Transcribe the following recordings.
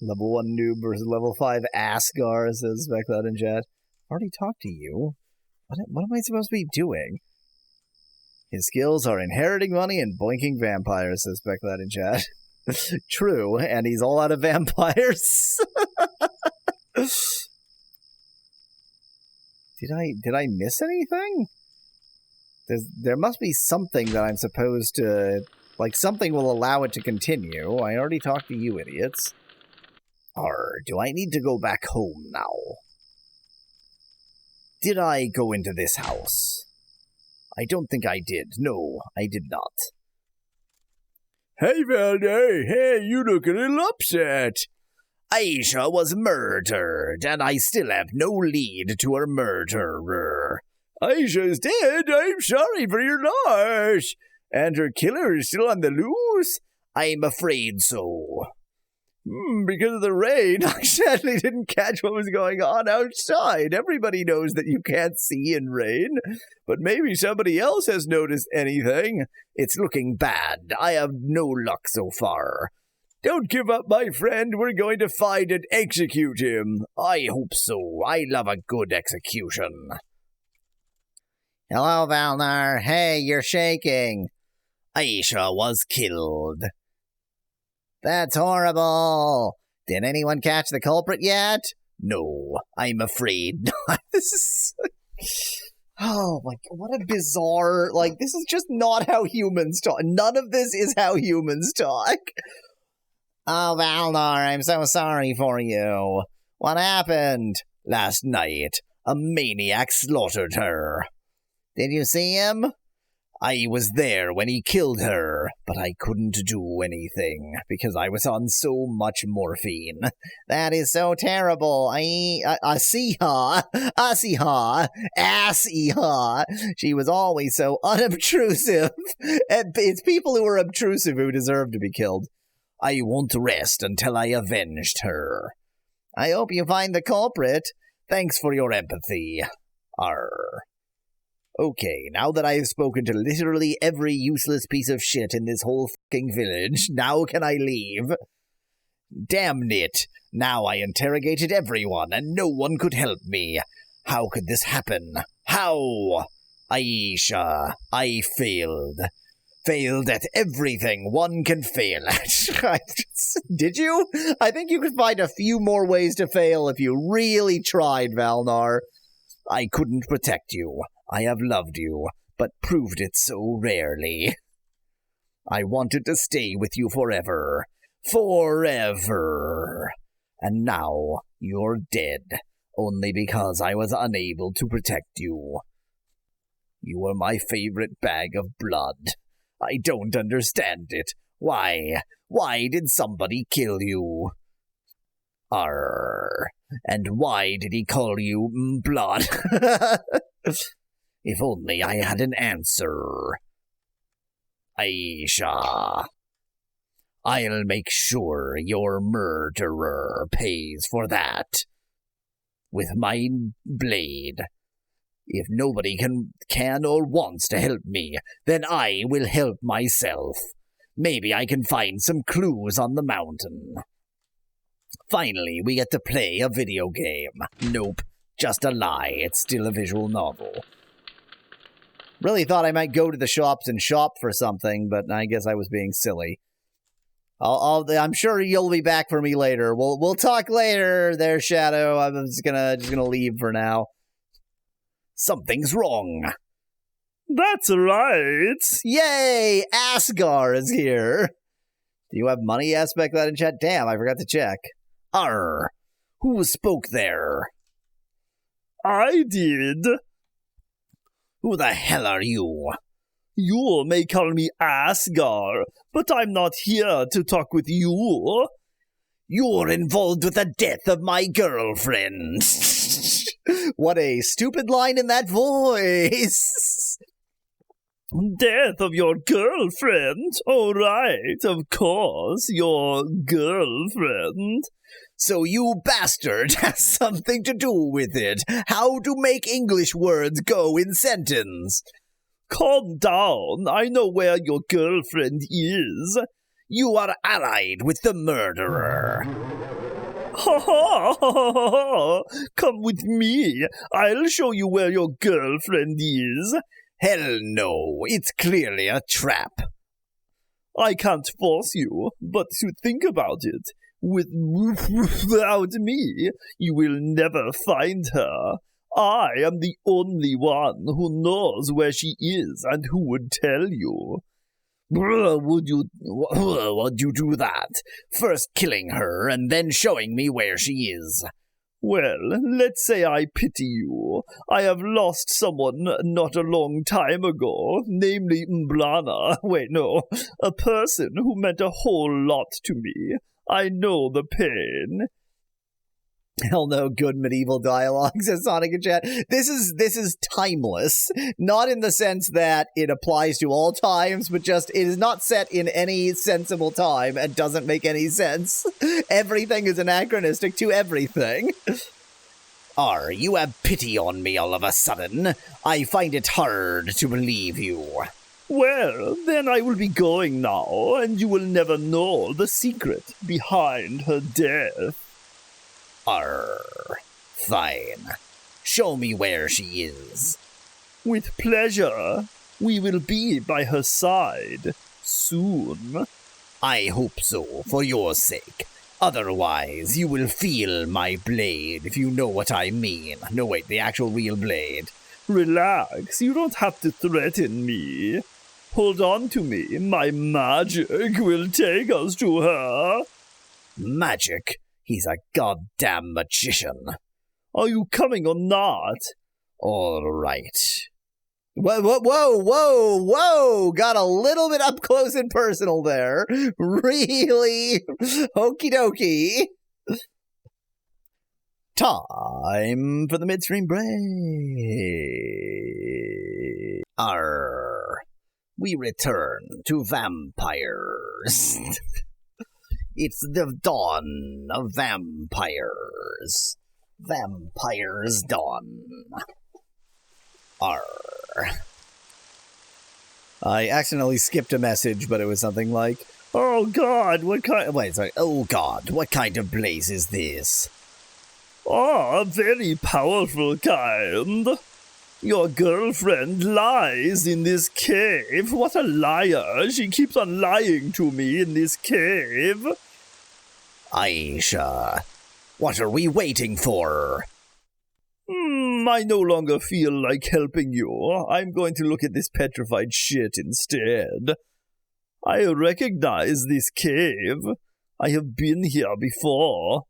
Level 1 noob versus level 5 Asgar, says Specloud in chat. Already talked to you. What am I supposed to be doing? His skills are inheriting money and boinking vampires, says Specloud in chat. True, and he's all out of vampires. Did I miss anything? There must be something that I'm supposed to... Like, something will allow it to continue. I already talked to you idiots. Do I need to go back home now? Did I go into this house? I don't think I did. No, I did not. Hey, Valnar! Hey, you look a little upset! Aysha was murdered, and I still have no lead to her murderer. Aysha's dead? I'm sorry for your loss! And her killer is still on the loose? I'm afraid so. Because of the rain, I sadly didn't catch what was going on outside. Everybody knows that you can't see in rain, but maybe somebody else has noticed anything. It's looking bad. I have no luck so far. Don't give up, my friend. We're going to find and execute him. I hope so. I love a good execution. Hello, Valnar. Hey, you're shaking. Aysha was killed. That's horrible. Did anyone catch the culprit yet? No, I'm afraid not. This is... Oh my god, what a bizarre... Like, this is just not how humans talk. None of this is how humans talk. Oh, Valnar, I'm so sorry for you. What happened? Last night, a maniac slaughtered her. Did you see him? I was there when he killed her, but I couldn't do anything because I was on so much morphine. That is so terrible. Asiha. She was always so unobtrusive. It's people who are obtrusive who deserve to be killed. I won't rest until I avenged her. I hope you find the culprit. Thanks for your empathy. Arr. Okay, now that I have spoken to literally every useless piece of shit in this whole fucking village, now can I leave? Damn it! Now I interrogated everyone, and no one could help me. How could this happen? How? Aysha, I failed. Failed at everything one can fail at. Did you? I think you could find a few more ways to fail if you really tried, Valnar. I couldn't protect you. I have loved you, but proved it so rarely. I wanted to stay with you forever. Forever. And now you're dead, only because I was unable to protect you. You were my favorite bag of blood. I don't understand it. Why? Why did somebody kill you? Arr. And why did he call you blood? If only I had an answer. Aysha. I'll make sure your murderer pays for that. With my blade. If nobody can or wants to help me, then I will help myself. Maybe I can find some clues on the mountain. Finally, we get to play a video game. Nope, just a lie. It's still a visual novel. Really thought I might go to the shops and shop for something, but I guess I was being silly. I'm sure you'll be back for me later. We'll talk later there, Shadow. I'm just gonna leave for now. Something's wrong. That's right. Yay! Asgar is here. Do you have money? Aspect that in chat. Damn, I forgot to check. Arr. Who spoke there? I did. Who the hell are you? You may call me Asgar, but I'm not here to talk with you. You're involved with the death of my girlfriend. What a stupid line in that voice. Death of your girlfriend? Oh, right, of course, your girlfriend. So you bastard has something to do with it. How to make English words go in sentence. Calm down. I know where your girlfriend is. You are allied with the murderer. Ha ha ha! Come with me. I'll show you where your girlfriend is. Hell no, it's clearly a trap. I can't force you, but to think about it, without me, you will never find her. I am the only one who knows where she is and who would tell you. Would you do that? First killing her and then showing me where she is. Well, let's say I pity you. I have lost someone not a long time ago, namely a person who meant a whole lot to me. I know the pain. Hell no, good medieval dialogue, says Sonic in chat. This is timeless. Not in the sense that it applies to all times, but just it is not set in any sensible time and doesn't make any sense. Everything is anachronistic to everything. You have pity on me all of a sudden. I find it hard to believe you. Well, then I will be going now, and you will never know the secret behind her death. Fine. Show me where she is. With pleasure. We will be by her side soon. I hope so, for your sake. Otherwise, you will feel my blade, if you know what I mean. No, wait, the actual real blade. Relax, you don't have to threaten me. Hold on to me, my magic will take us to her. Magic? He's a goddamn magician. Are you coming or not? All right. Whoa. Got a little bit up close and personal there. Really? Okie dokie. Time for the midstream break. We return to vampires. It's the dawn of vampires. Vampires dawn. I accidentally skipped a message, but it was something like, oh god, what kind of blaze is this? A very powerful kind. Your girlfriend lies in this cave. What a liar. She keeps on lying to me in this cave. Aysha, what are we waiting for? I no longer feel like helping you. I'm going to look at this petrified shit instead. I recognize this cave. I have been here before.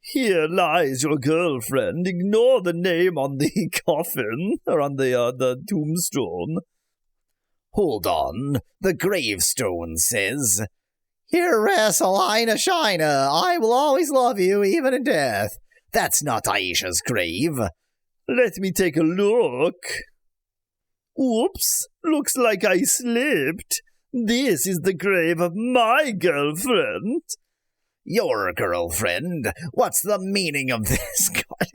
Here lies your girlfriend. Ignore the name on the coffin, or on the tombstone. Hold on. The gravestone says, here rests Alaine Frynia. I will always love you, even in death. That's not Aisha's grave. Let me take a look. Oops, looks like I slipped. This is the grave of my girlfriend. Your girlfriend? What's the meaning of this? God,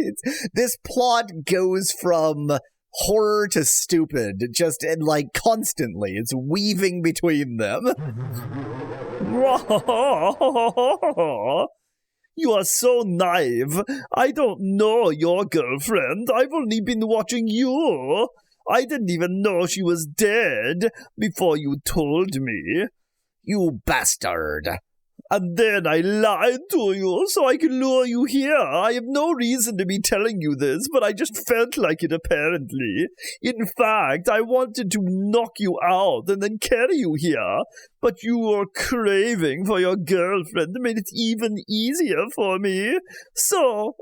this plot goes from horror to stupid, just like constantly. It's weaving between them. You are so naive. I don't know your girlfriend. I've only been watching you. I didn't even know she was dead before you told me. You bastard. And then I lied to you so I could lure you here. I have no reason to be telling you this, but I just felt like it apparently. In fact, I wanted to knock you out and then carry you here, but your craving for your girlfriend made it even easier for me. So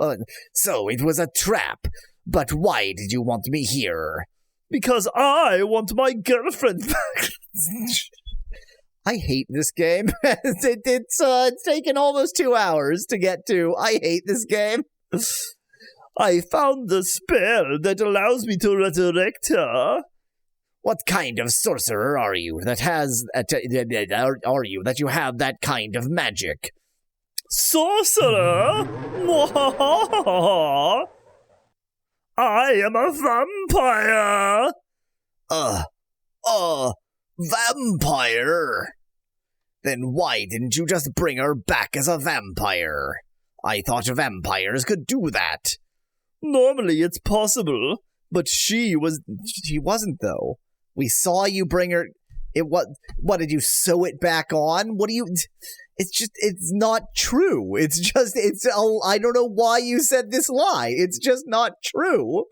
it was a trap. But why did you want me here? Because I want my girlfriend back. I hate this game. It's taken almost 2 hours to get to. I hate this game. I found the spell that allows me to resurrect her. What kind of sorcerer are you that you have that kind of magic? Sorcerer? I am a vampire. Vampire? Then why didn't you just bring her back as a vampire? I thought vampires could do that. Normally it's possible, but she wasn't, though. We saw you bring her... What, did you sew it back on? What do you... It's not true. I don't know why you said this lie. It's just not true.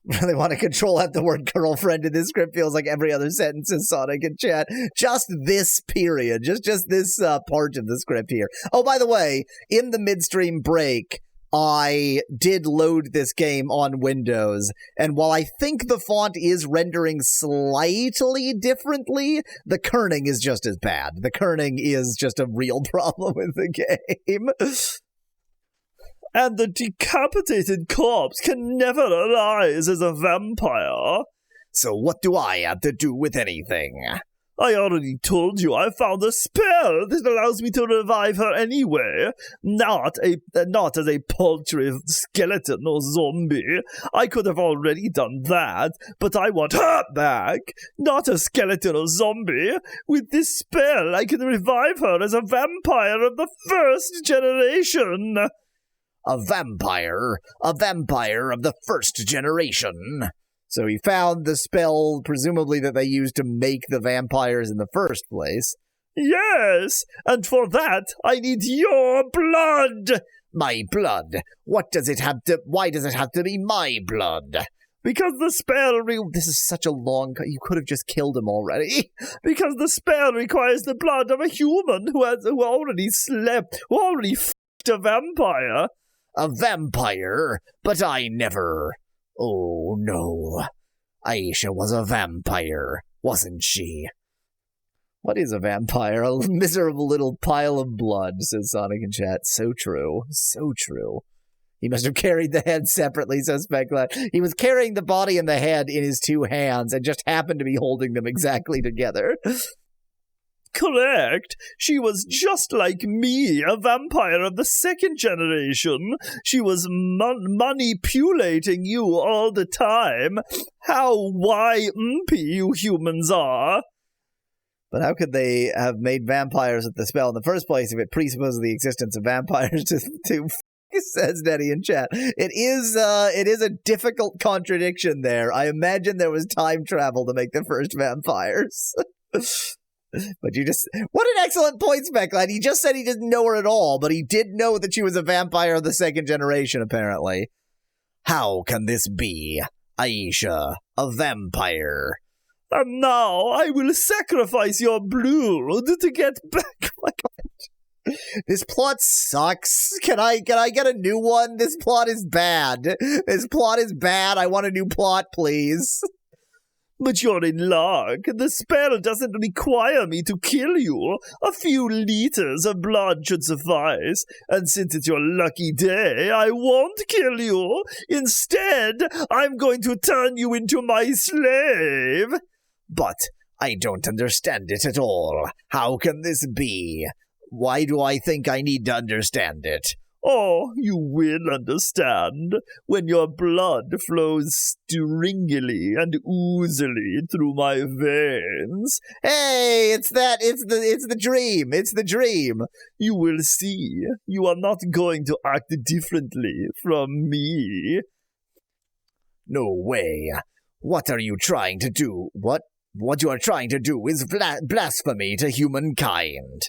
Really want to control out the word girlfriend in this script. Feels like every other sentence is Sonic in chat. Just this period. Just this part of the script here. Oh, by the way, in the midstream break, I did load this game on Windows, and while I think the font is rendering slightly differently, the kerning is just as bad. The kerning is just a real problem with the game. And the decapitated corpse can never arise as a vampire. So what do I have to do with anything? I already told you I found a spell that allows me to revive her anyway. Not as a paltry skeleton or zombie. I could have already done that, but I want her back, not a skeleton or zombie. With this spell, I can revive her as a vampire of the first generation. A vampire of the first generation. So he found the spell, presumably that they used to make the vampires in the first place. Yes, and for that, I need your blood. My blood? Why does it have to be my blood? Because the spell This is such a long... You could have just killed him already. Because the spell requires the blood of a human who already f***ed a vampire. A vampire? But I never... Oh, no. Aysha was a vampire, wasn't she? What is a vampire? A miserable little pile of blood, says Sonic in chat. So true. So true. He must have carried the head separately, says Specklat. He was carrying the body and the head in his two hands and just happened to be holding them exactly together. Correct. She was just like me, a vampire of the second generation. She was manipulating you all the time. How why-mpy you humans are. But how could they have made vampires with the spell in the first place if it presupposes the existence of vampires to says Nettie in chat. It is a difficult contradiction there. I imagine there was time travel to make the first vampires. But what an excellent point, Specklat. He just said he didn't know her at all, but he did know that she was a vampire of the second generation, apparently. How can this be? Aysha, a vampire. And now I will sacrifice your blood to get back my... This plot sucks. Can I get a new one? This plot is bad. This plot is bad. I want a new plot, please. But you're in luck. The spell doesn't require me to kill you. A few liters of blood should suffice. And since it's your lucky day, I won't kill you. Instead, I'm going to turn you into my slave. But I don't understand it at all. How can this be? Why do I think I need to understand it? Oh, you will understand when your blood flows stringily and oozily through my veins. Hey, it's the dream. It's the dream. You will see. You are not going to act differently from me. No way. What are you trying to do? What you are trying to do is blasphemy to humankind.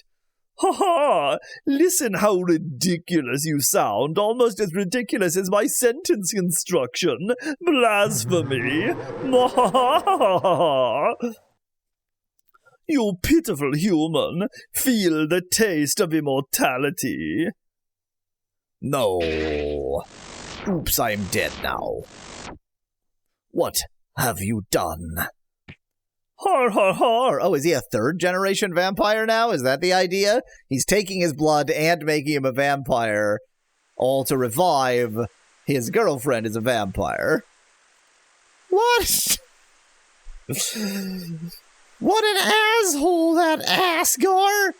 Ha ha! Listen how ridiculous you sound, almost as ridiculous as my sentence construction. Blasphemy! You pitiful human, feel the taste of immortality. No. Oops, I'm dead now. What have you done? Har har har! Oh, is he a third-generation vampire now? Is that the idea? He's taking his blood and making him a vampire, all to revive his girlfriend as a vampire. What? What an asshole, that Asgar!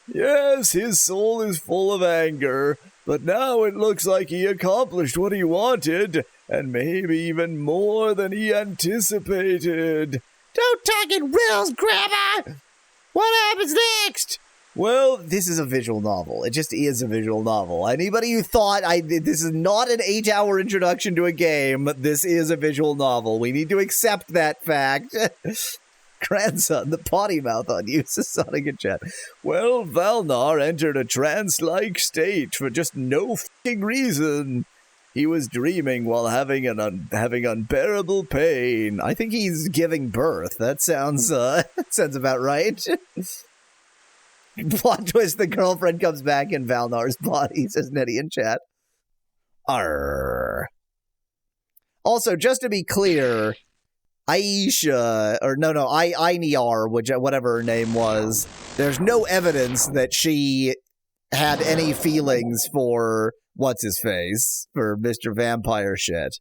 Yes, his soul is full of anger, but now it looks like he accomplished what he wanted, and maybe even more than he anticipated. Don't talk in riddles, Grandma! What happens next? Well, this is a visual novel. It just is a visual novel. Anybody who thought this is not an 8-hour introduction to a game, this is a visual novel. We need to accept that fact. Grandson, the potty mouth on you, says Sonic in chat. Well, Valnar entered a trance-like state for just no f***ing reason. He was dreaming while having unbearable pain. I think he's giving birth. That sounds about right. Plot twist, the girlfriend comes back in Valnar's body, says Nettie in chat. Arr. Also, just to be clear, Aysha, or Einiar, whatever her name was, there's no evidence that she had any feelings for what's-his-face, for Mr. Vampire shit.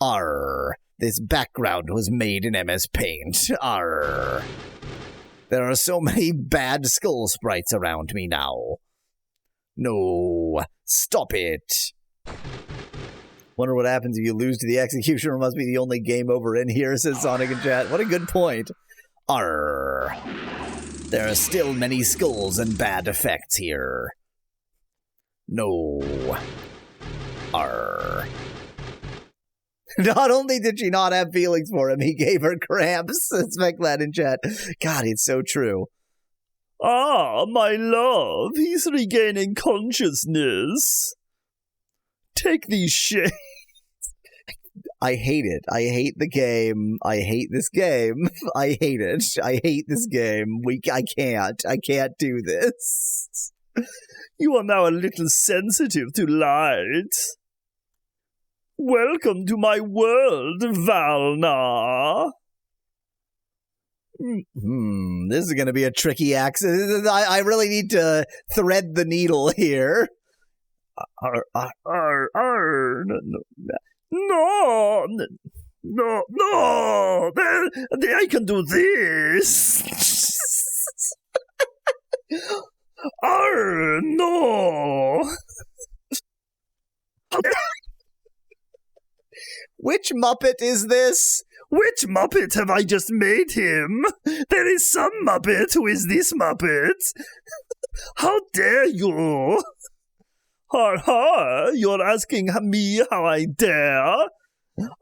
Arr. This background was made in MS Paint. Arr. There are so many bad skull sprites around me now. No, stop it. Wonder what happens if you lose to the Executioner. Must be the only game over in here, says Sonic in chat. What a good point. Arr. There are still many skulls and bad effects here. No. Arr. Not only did she not have feelings for him, he gave her cramps, says Speclad in chat. God, it's so true. Ah, my love, he's regaining consciousness. Take these shades. I hate it. I hate the game. I hate this game. I hate it. I hate this game. I can't do this. You are now a little sensitive to light. Welcome to my world, Valnar. This is going to be a tricky accent. I really need to thread the needle here. No, I can do this. No. Which Muppet is this? Which Muppet have I just made him? There is some Muppet who is this Muppet. How dare you? Ha, you're asking me how I dare?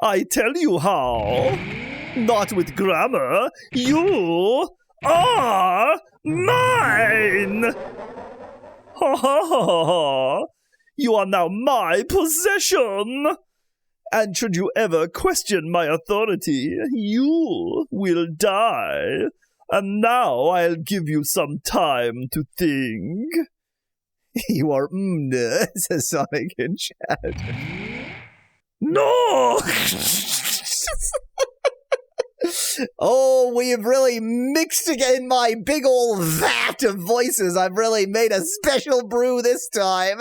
I tell you how. Not with grammar. You are mine. Ha. You are now my possession. And should you ever question my authority, you will die. And now I'll give you some time to think. You are says Sonic in chat. No! Oh, we have really mixed again my big old vat of voices. I've really made a special brew this time.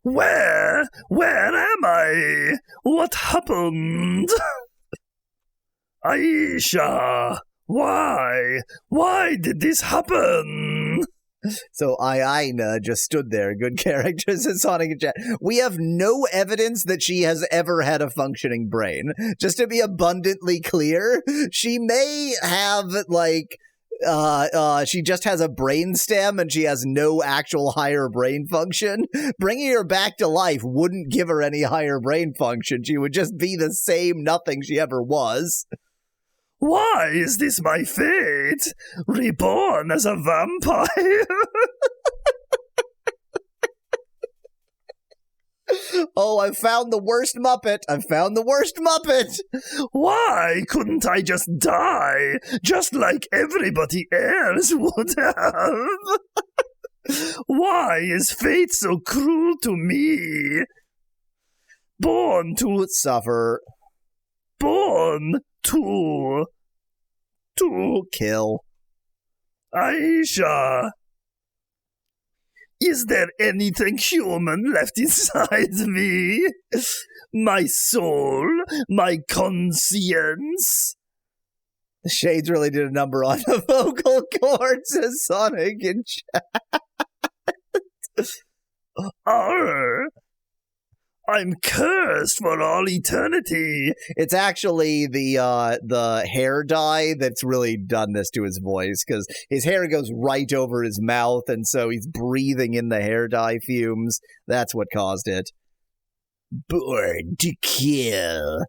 Where am I? What happened? Aysha, why did this happen? So Aina just stood there. Good characters in Sonic and chat. We have no evidence that she has ever had a functioning brain. Just to be abundantly clear, she may have, like, she just has a brain stem and she has no actual higher brain function. Bringing her back to life wouldn't give her any higher brain function. She would just be the same nothing she ever was. Why is this my fate? Reborn as a vampire? Oh, I've found the worst Muppet. Why couldn't I just die? Just like everybody else would have. Why is fate so cruel to me? Born to suffer. Born to kill. Aysha, is there anything human left inside me? My soul? My conscience? The Shades really did a number on the vocal cords, says Sonic in chat. I'm cursed for all eternity. It's actually the hair dye that's really done this to his voice, because his hair goes right over his mouth, and so he's breathing in the hair dye fumes. That's what caused it. Born to kill.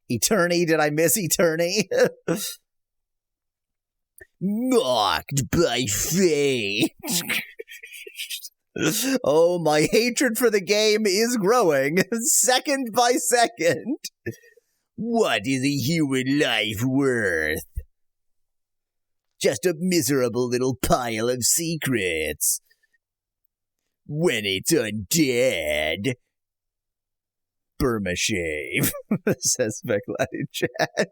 Eternity? Did I miss Eternity? Mocked by fate. Oh, my hatred for the game is growing, second by second. What is a human life worth? Just a miserable little pile of secrets. When it's undead. Burma shave, says Speculated in chat.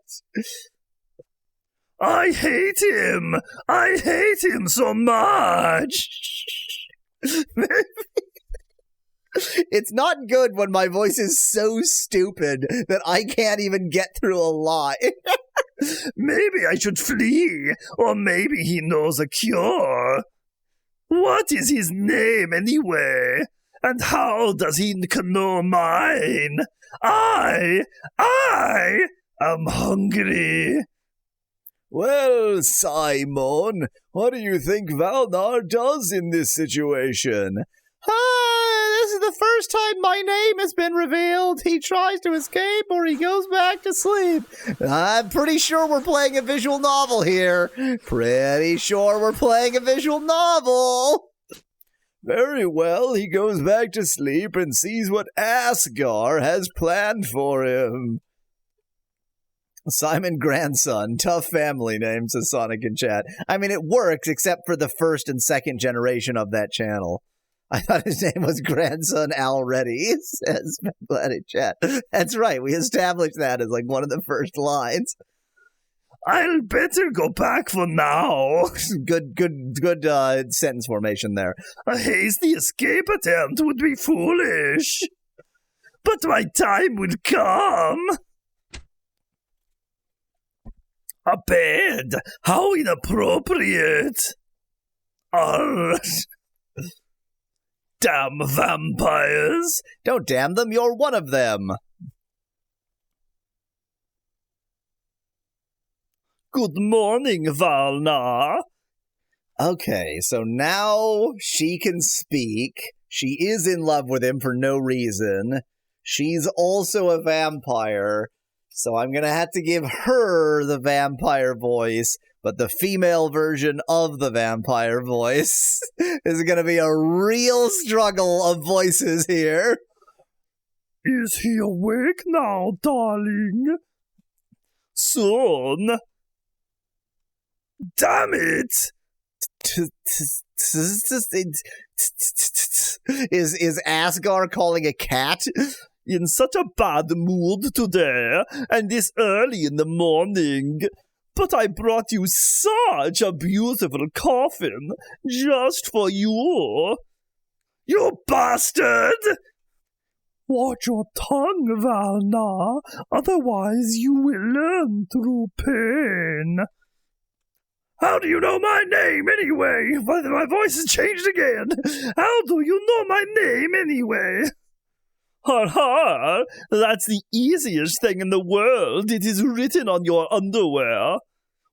I hate him! I hate him so much! It's not good when my voice is so stupid that I can't even get through a lie. Maybe I should flee, or maybe he knows a cure. What is his name anyway? And how does he know mine? I am hungry. Well, Simon, what do you think Valnar does in this situation? This is the first time my name has been revealed. He tries to escape or he goes back to sleep. I'm pretty sure we're playing a visual novel here. Pretty sure we're playing a visual novel. Very well, he goes back to sleep and sees what Asgar has planned for him. Simon Grandson, tough family name, says Sonic in chat. I mean, it works except for the first and second generation of that channel. I thought his name was Grandson already, says Speculated in chat. That's right, we established that as like one of the first lines. I'll better go back for now. Good sentence formation there. A hasty escape attempt would be foolish. But my time will come. A bed? How inappropriate. Damn vampires. Don't damn them, you're one of them. Good morning, Valnar. Okay, so now she can speak. She is in love with him for no reason. She's also a vampire, so I'm going to have to give her the vampire voice, but the female version of the vampire voice is going to be a real struggle of voices here. Is he awake now, darling? Soon. Damn it! Is Asgar calling a cat? In such a bad mood today, and this early in the morning. But I brought you such a beautiful coffin, just for you. You bastard! Watch your tongue, Valnar, otherwise you will learn through pain. How do you know my name, anyway? My voice has changed again. How do you know my name, anyway? Ha ha! That's the easiest thing in the world. It is written on your underwear.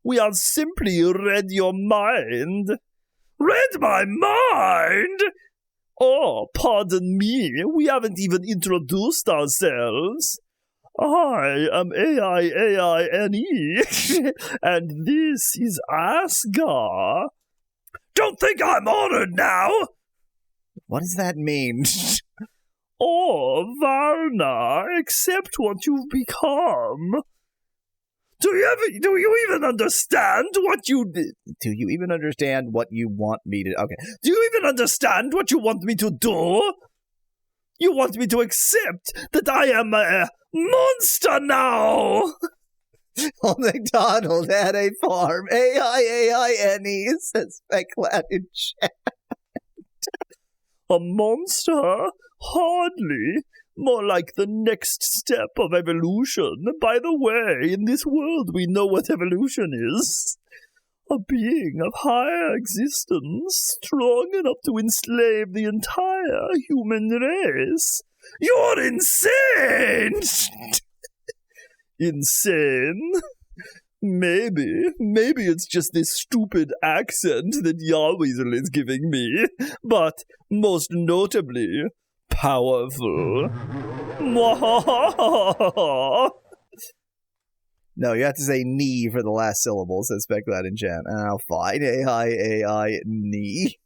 We have simply read your mind. Read my mind? Oh, pardon me. We haven't even introduced ourselves. I am Aine, and this is Asgar. Don't think I'm honored now! What does that mean? Oh, Valnar, accept what you've become. Do you even understand what you... Do you even understand what you want me to... Okay. Do you even understand what you want me to do? You want me to accept that I am a monster now! Old MacDonald had a farm. A-I-A-I-N-E, says Speculated in chat. A monster? Hardly. More like the next step of evolution. By the way, in this world we know what evolution is. A being of higher existence, strong enough to enslave the entire human race. You're insane! Insane? Maybe it's just this stupid accent that Yarweasel is giving me, but most notably, powerful. No, you have to say knee for the last syllable, says Speculate Enchant. Oh, fine. A-I, knee.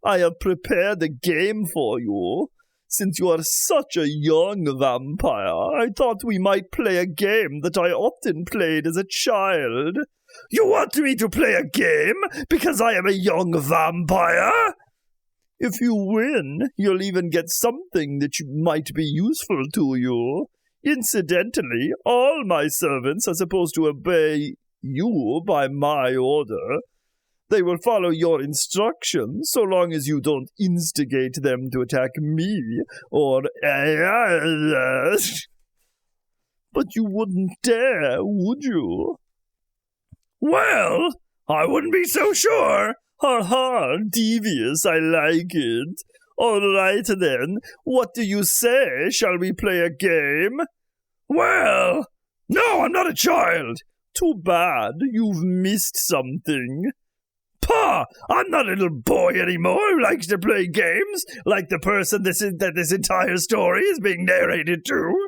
I have prepared a game for you. Since you are such a young vampire, I thought we might play a game that I often played as a child. You want me to play a game because I am a young vampire? If you win, you'll even get something that might be useful to you. Incidentally, all my servants are supposed to obey you by my order. They will follow your instructions so long as you don't instigate them to attack me or... But you wouldn't dare, would you? Well, I wouldn't be so sure. Ha ha, devious, I like it. All right then, what do you say? Shall we play a game? Well, no, I'm not a child. Too bad, you've missed something. Pah! I'm not a little boy anymore who likes to play games, like the person that this entire story is being narrated to.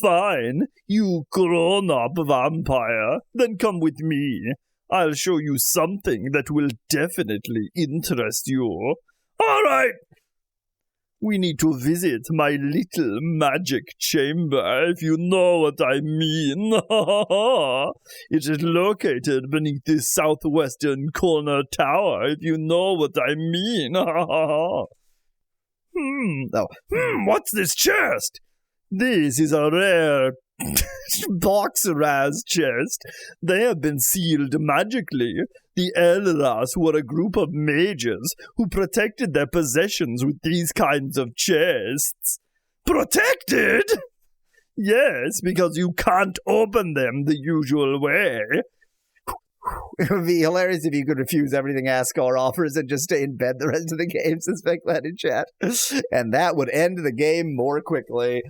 Fine, you grown-up vampire, then come with me. I'll show you something that will definitely interest you. All right! We need to visit my little magic chamber, if you know what I mean. It is located beneath the southwestern corner tower, if you know what I mean. What's this chest? This is a rare Boxeraz chest. They have been sealed magically. The Elras were a group of mages who protected their possessions with these kinds of chests. Protected? Yes, because you can't open them the usual way. It would be hilarious if you could refuse everything Asgar offers and just stay in bed the rest of the game, says Speculate in chat. And that would end the game more quickly.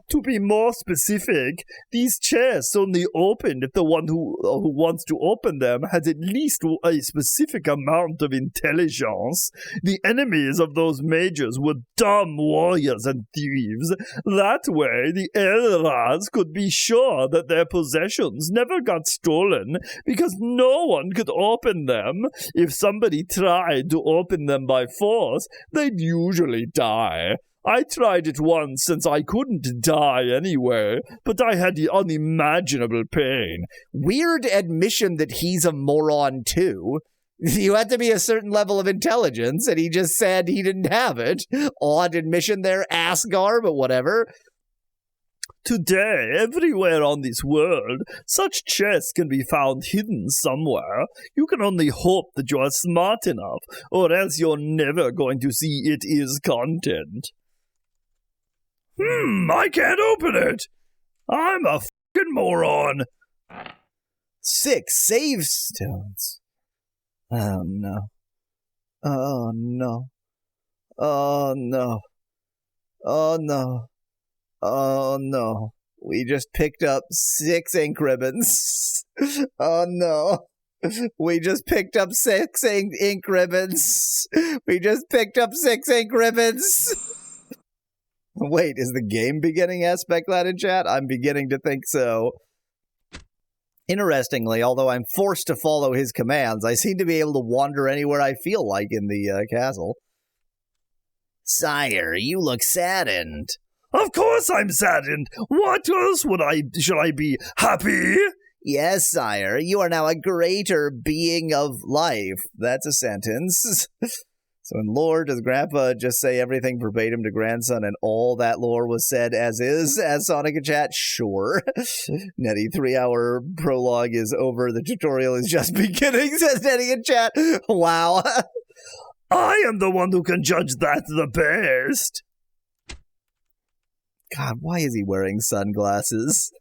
To be more specific, these chests only open if the one who wants to open them has at least a specific amount of intelligence. The enemies of those mages were dumb warriors and thieves. That way, the Elras could be sure that their possessions never got stolen because no one could open them. If somebody tried to open them by force, they'd usually die. I tried it once since I couldn't die anyway, but I had the unimaginable pain. Weird admission that he's a moron too. You had to be a certain level of intelligence, and he just said he didn't have it. Odd admission there, Asgar, but whatever. Today, everywhere on this world, such chests can be found hidden somewhere. You can only hope that you are smart enough, or else you're never going to see it is content. I can't open it. I'm a fucking moron. 6 save stones. Oh no. Oh no. Oh no. Oh no. Oh no. We just picked up 6 ink ribbons. Oh no. We just picked up 6 ink ribbons. We just picked up 6 ink ribbons. Wait, is the game beginning, as Speculate in chat? I'm beginning to think so. Interestingly, although I'm forced to follow his commands, I seem to be able to wander anywhere I feel like in the castle. Sire, you look saddened. Of course I'm saddened. What else should I be happy? Yes, sire, you are now a greater being of life. That's a sentence. So in lore, does Grandpa just say everything verbatim to grandson and all that lore was said as is, as Sonic in chat? Sure. Nettie, 3-hour prologue is over. The tutorial is just beginning, says Nettie in chat. Wow. I am the one who can judge that the best. God, why is he wearing sunglasses?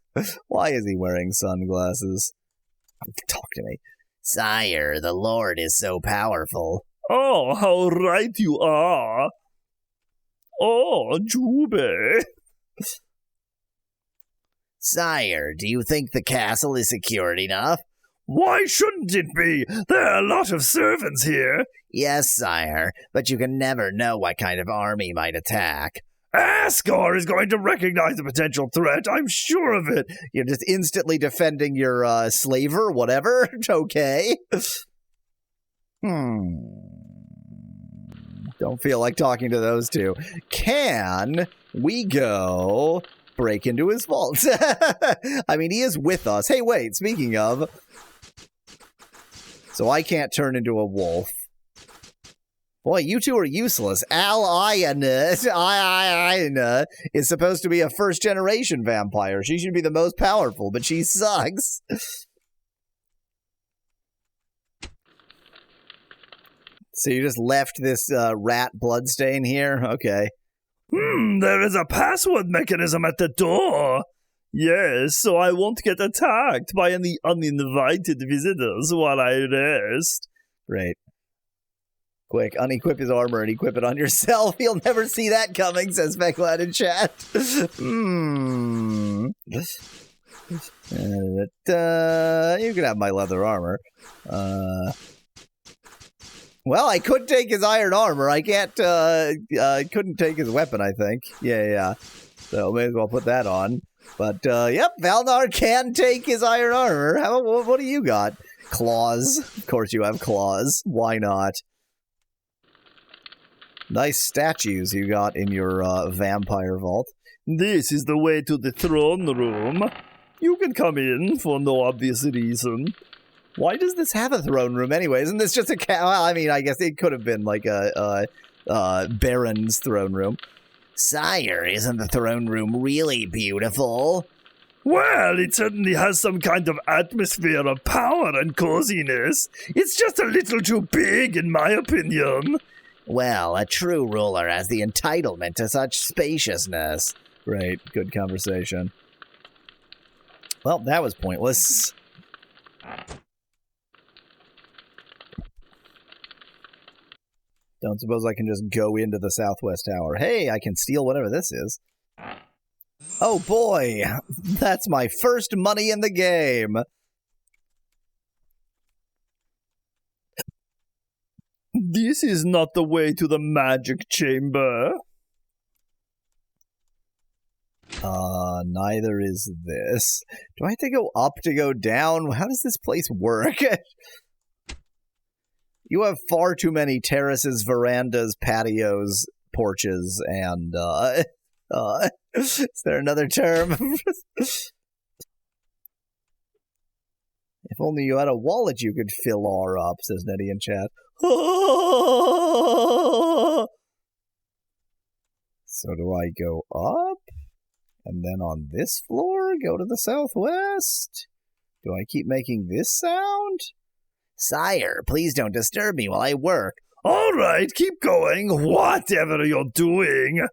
Why is he wearing sunglasses? Talk to me. Sire, the Lord is so powerful. Oh, how right you are. Oh, Jube. Sire, do you think the castle is secured enough? Why shouldn't it be? There are a lot of servants here. Yes, sire, but you can never know what kind of army might attack. Asgar is going to recognize the potential threat. I'm sure of it. You're just instantly defending your slaver, whatever. Okay. Don't feel like talking to those two. Can we go break into his vault? I mean, he is with us. Hey, wait, speaking of... So I can't turn into a wolf. Boy, you two are useless. Alaine is supposed to be a first-generation vampire. She should be the most powerful, but she sucks. So you just left this rat bloodstain here? Okay. There is a password mechanism at the door. Yes, so I won't get attacked by any uninvited visitors while I rest. Great. Quick, unequip his armor and equip it on yourself. You'll never see that coming, says Veclad in chat. You can have my leather armor. Well, I could take his iron armor. I can't, couldn't take his weapon, I think. Yeah. So may as well put that on. But, yep, Valnar can take his iron armor. What do you got? Claws. Of course you have claws. Why not? Nice statues you got in your vampire vault. This is the way to the throne room. You can come in for no obvious reason. Why does this have a throne room anyway? Isn't this just a well, I mean, I guess it could have been like a Baron's throne room. Sire, isn't the throne room really beautiful? Well, it certainly has some kind of atmosphere of power and coziness. It's just a little too big, in my opinion. Well, a true ruler has the entitlement to such spaciousness. Great, good conversation. Well, that was pointless. Don't suppose I can just go into the Southwest Tower. Hey, I can steal whatever this is. Oh boy, that's my first money in the game. This is not the way to the magic chamber. Neither is this. Do I have to go up to go down? How does this place work? You have far too many terraces, verandas, patios, porches, and, is there another term? If only you had a wallet you could fill R up, says Nettie in chat. So do I go up? And then on this floor, go to the southwest? Do I keep making this sound? Sire, please don't disturb me while I work. All right, keep going, whatever you're doing.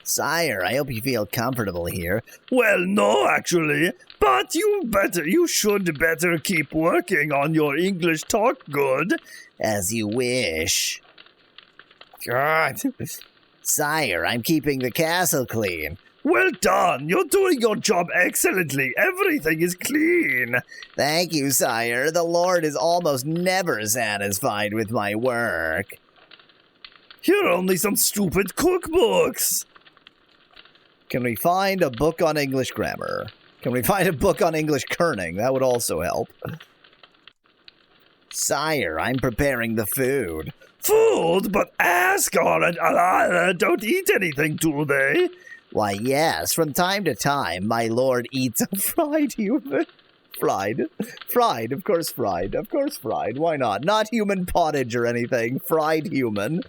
Sire, I hope you feel comfortable here. Well, no, actually, but you should better keep working on your English talk good. As you wish. God. Sire, I'm keeping the castle clean. Well done, you're doing your job excellently. Everything is clean. Thank you, sire. The Lord is almost never satisfied with my work. Here are only some stupid cookbooks. Can we find a book on English grammar? Can we find a book on English kerning? That would also help. Sire, I'm preparing the food. Food? But Asgar and Alaine don't eat anything, do they? Why, yes. From time to time, my lord eats a fried human. Fried. Fried, of course fried. Of course fried. Why not? Not human pottage or anything. Fried human.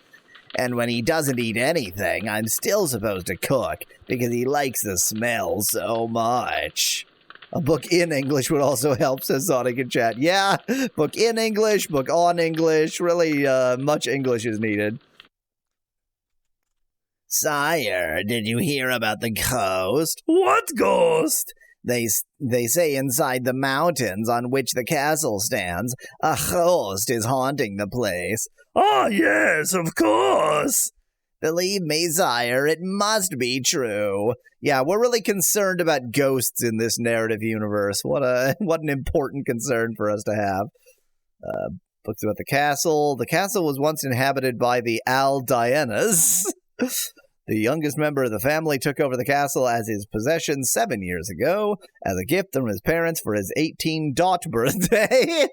And when he doesn't eat anything, I'm still supposed to cook, because he likes the smell so much. A book in English would also help, says Sonic in chat. Yeah, book in English, book on English. Really, much English is needed. Sire, did you hear about the ghost? What ghost? They say inside the mountains on which the castle stands, a ghost is haunting the place. Ah, yes, of course. Believe me, sire, it must be true. Yeah, we're really concerned about ghosts in this narrative universe. What an important concern for us to have. Books about the castle. The castle was once inhabited by the Aldeanas. The youngest member of the family took over the castle as his possession 7 years ago as a gift from his parents for his 18th birthday.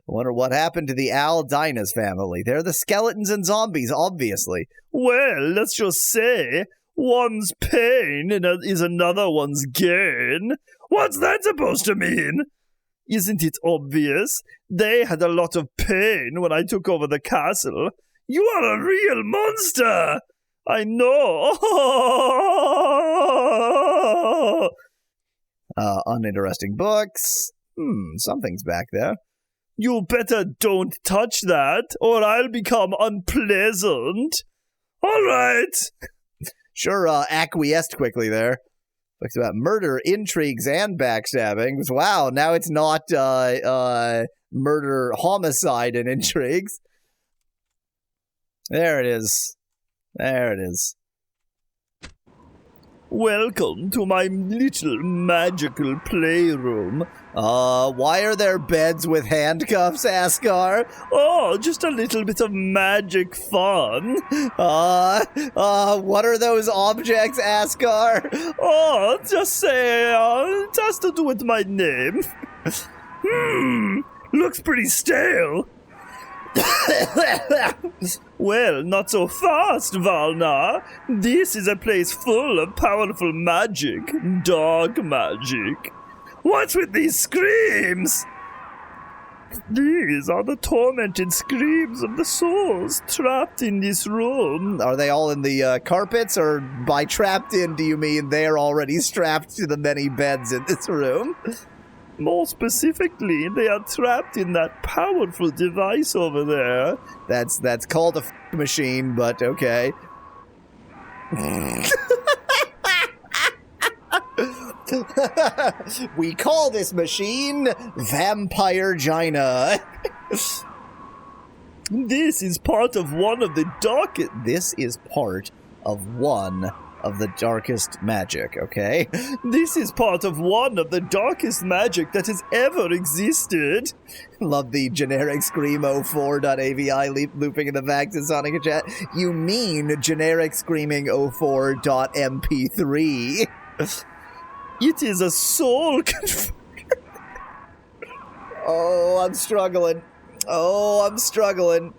Wonder what happened to the Aldeanas family. They're the skeletons and zombies, obviously. Well, let's just say one's pain is another one's gain. What's that supposed to mean? Isn't it obvious? They had a lot of pain when I took over the castle. You are a real monster! I know! Uninteresting books. Something's back there. You better don't touch that, or I'll become unpleasant. All right. Sure, acquiesced quickly there. Books about murder, intrigues, and backstabbings. Wow, now it's not murder, homicide, and intrigues. There it is. There it is. Welcome to my little magical playroom. Why are there beds with handcuffs, Asgar? Oh, just a little bit of magic fun. What are those objects, Asgar? Oh, just say, it has to do with my name. Looks pretty stale. Well, not so fast, Valnar. This is a place full of powerful magic, dark magic. What's with these screams? These are the tormented screams of the souls trapped in this room. Are they all in the carpets, or by trapped in do you mean they're already strapped to the many beds in this room? More specifically, they are trapped in that powerful device over there. That's called a machine, but okay. We call this machine Vampire Gina. This is part of one of the darkest... This is part of one of the darkest magic, okay? This is part of one of the darkest magic that has ever existed. Love the generic screamo4.avi looping in the back to Sonic Chat. You mean generic screaming04.mp3. It is a soul converter. Oh, I'm struggling. Oh, I'm struggling.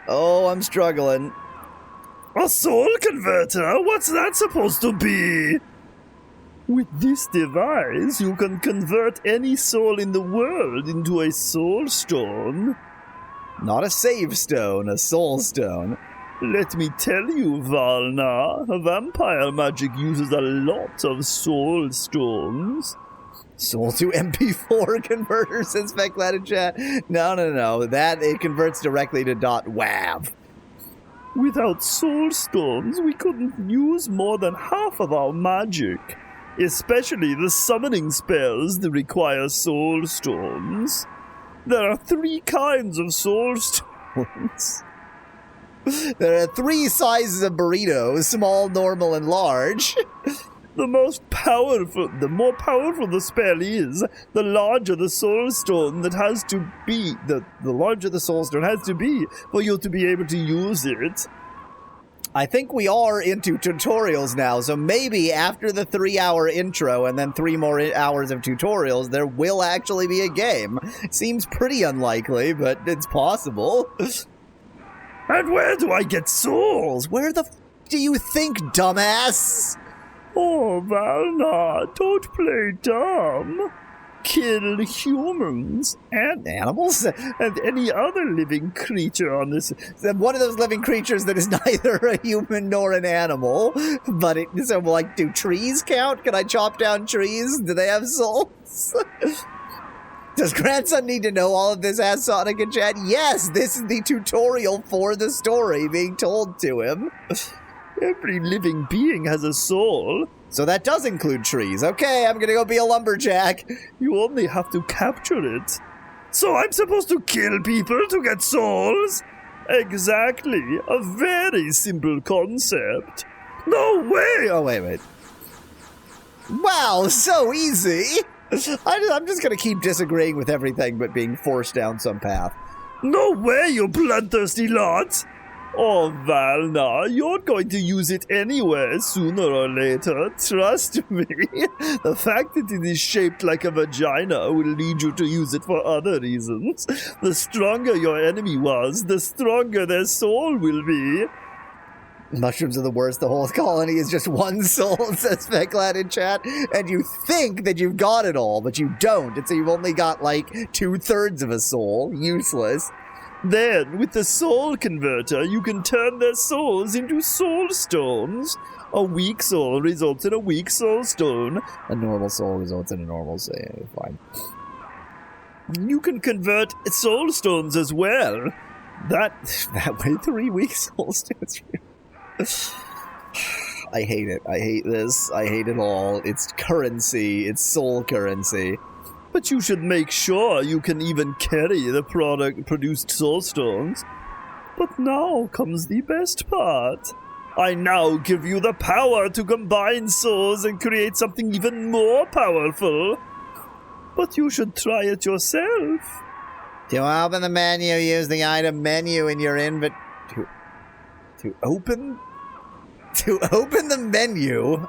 Oh, I'm struggling. A soul converter? What's that supposed to be? With this device, you can convert any soul in the world into a soul stone. Not a save stone, a soul stone. Let me tell you, Valnar, vampire magic uses a lot of soul stones. Soul to MP4 converter, says Speculated Chat. No. That, it converts directly to .wav. Without soul stones, we couldn't use more than half of our magic. Especially the summoning spells that require soul stones. There are 3 kinds of soul stones. There are 3 sizes of burritos, small, normal, and large. The more powerful the spell is, the larger the soul stone that has to be. The larger the soul stone has to be for you to be able to use it. I think we are into tutorials now, so maybe after the 3-hour intro and then 3 more hours of tutorials, there will actually be a game. Seems pretty unlikely, but it's possible. And where do I get souls? Where the do you think, dumbass? Oh, Valnar, don't play dumb. Kill humans and animals and any other living creature on this. One of those living creatures that is neither a human nor an animal, but so like, do trees count? Can I chop down trees? Do they have souls? Does grandson need to know all of this, asked Sonic and Chat? Yes, this is the tutorial for the story being told to him. Every living being has a soul. So that does include trees. Okay, I'm gonna go be a lumberjack. You only have to capture it. So I'm supposed to kill people to get souls? Exactly. A very simple concept. No way! Oh, wait. Wow, so easy! I'm just gonna keep disagreeing with everything but being forced down some path. No way, you bloodthirsty lot! Oh, Valnar, you're going to use it anyway, sooner or later. Trust me. The fact that it is shaped like a vagina will lead you to use it for other reasons. The stronger your enemy was, the stronger their soul will be. Mushrooms are the worst. The whole colony is just one soul, says Veclad in chat. And you think that you've got it all, but you don't. And so you've only got like 2/3 of a soul. Useless. Then, with the soul converter, you can turn their souls into soul stones. A weak soul results in a weak soul stone. A normal soul results in a normal soul. Yeah, fine. You can convert soul stones as well. That way 3 weak soul stones. I hate it. I hate this. I hate it all. It's currency. It's soul currency. But you should make sure you can even carry the produced soul stones. But now comes the best part. I now give you the power to combine souls and create something even more powerful. But you should try it yourself. To open the menu, use the item menu in your inventory. To open the menu,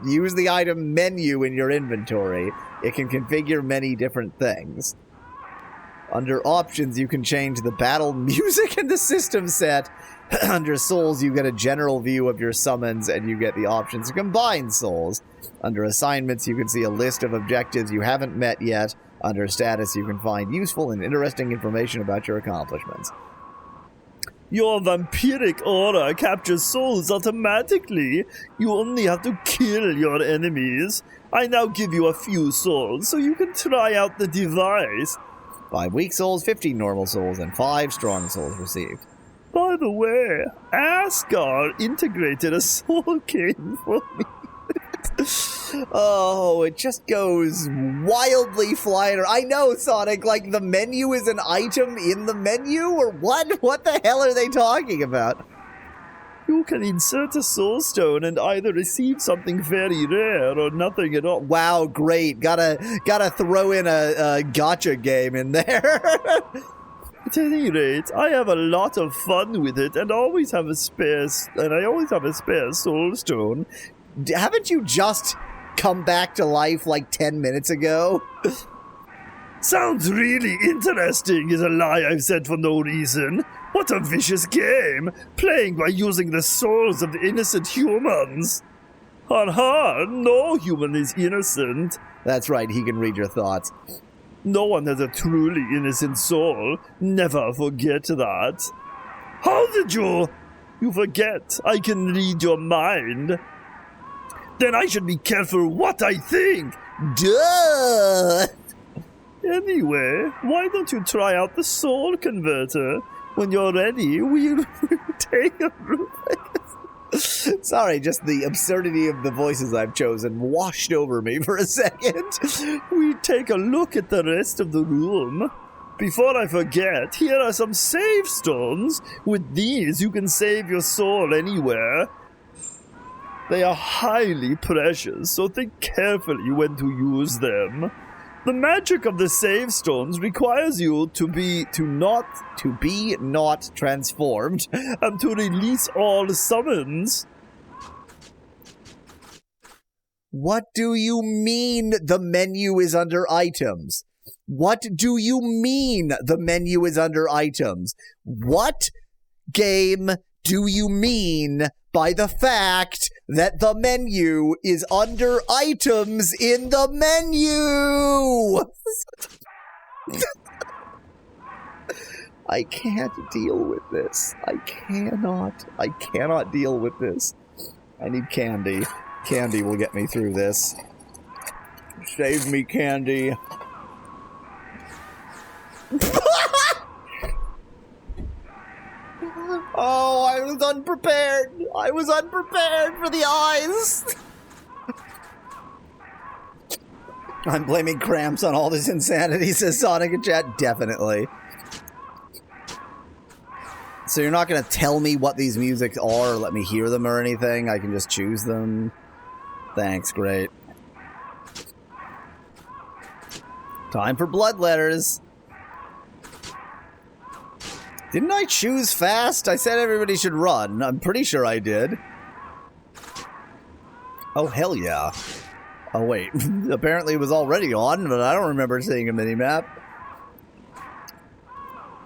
use the item menu in your inventory. It can configure many different things. Under options, you can change the battle music in the system set. Under souls, you get a general view of your summons, and you get the options to combine souls. Under assignments, you can see a list of objectives you haven't met yet. Under status, you can find useful and interesting information about your accomplishments. Your vampiric aura captures souls automatically. You only have to kill your enemies. I now give you a few souls so you can try out the device. 5 weak souls, 15 normal souls, and 5 strong souls received. By the way, Asgar integrated a soul cane for me. Oh, it just goes wildly flying. I know, Sonic, like the menu is an item in the menu, or what? What the hell are they talking about? You can insert a soul stone and either receive something very rare or nothing at all. Wow, great. Gotta throw in a gotcha game in there. At any rate, I have a lot of fun with it and always have a spare soul stone. Haven't you just come back to life like 10 minutes ago? Sounds really interesting is a lie I've said for no reason. What a vicious game, playing by using the souls of the innocent humans. Ha, no human is innocent. That's right, he can read your thoughts. No one has a truly innocent soul. Never forget that. How did you? You forget I can read your mind. Then I should be careful what I think. Duh! Anyway, why don't you try out the soul converter? When you're ready, we'll take a look. Sorry, just the absurdity of the voices I've chosen washed over me for a second. We take a look at the rest of the room. Before I forget, here are some save stones. With these, you can save your soul anywhere. They are highly precious, so think carefully when to use them. The magic of the save stones requires you to be not transformed and to release all summons. What do you mean the menu is under items? What do you mean the menu is under items? What game do you mean by the fact that the menu is under items in the menu? I can't deal with this. I cannot deal with this. I need candy. Candy will get me through this. Save me, candy. Oh, I was unprepared. I was unprepared for the eyes. I'm blaming cramps on all this insanity, says Sonic in chat. Definitely. So you're not going to tell me what these musics are or let me hear them or anything? I can just choose them? Thanks, great. Time for blood letters. Didn't I choose fast? I said everybody should run. I'm pretty sure I did. Oh, hell yeah. Oh, wait. Apparently it was already on, but I don't remember seeing a minimap.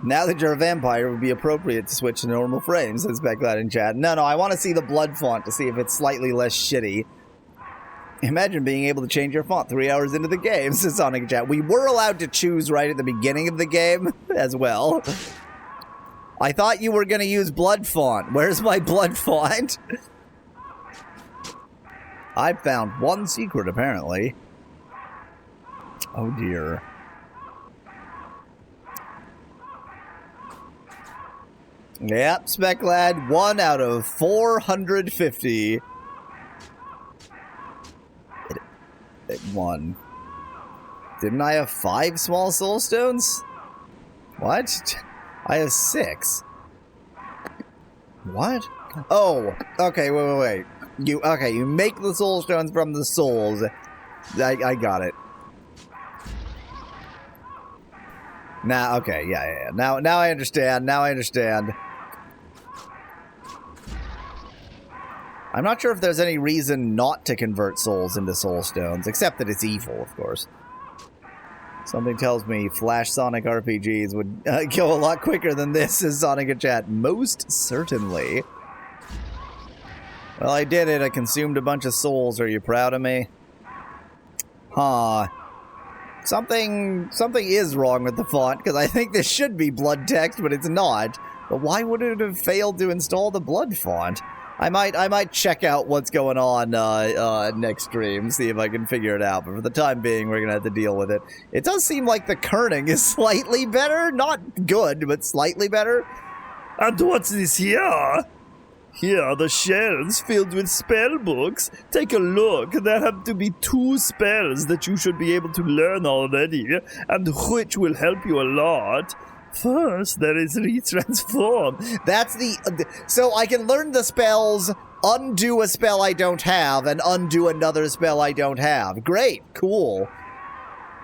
Now that you're a vampire, it would be appropriate to switch to normal frames, says Becklad in chat. No, I want to see the blood font to see if it's slightly less shitty. Imagine being able to change your font 3 hours into the game, says Sonic in chat. We were allowed to choose right at the beginning of the game as well. I thought you were going to use blood font. Where's my blood font? I found one secret, apparently. Oh, dear. Yep, Specklad, 1 out of 450. It won. Didn't I have 5 small soul stones? What? I have 6. What? Oh, okay, wait. You make the soul stones from the souls. I got it. Now, okay, yeah. Now I understand. I'm not sure if there's any reason not to convert souls into soul stones, except that it's evil, of course. Something tells me Flash Sonic RPGs would go a lot quicker than this, says Sonic in chat. Most certainly. Well, I did it. I consumed a bunch of souls. Are you proud of me? Huh. Something is wrong with the font, because I think this should be blood text, but it's not. But why would it have failed to install the blood font? I might check out what's going on next stream, see if I can figure it out. But for the time being, we're gonna have to deal with it. It does seem like the kerning is slightly better, not good, but slightly better. And what's this here? Here are the shelves filled with spell books. Take a look. There have to be 2 spells that you should be able to learn already, and which will help you a lot. First, there is retransform. That's so I can learn the spells, undo a spell I don't have, and undo another spell I don't have. Great, cool.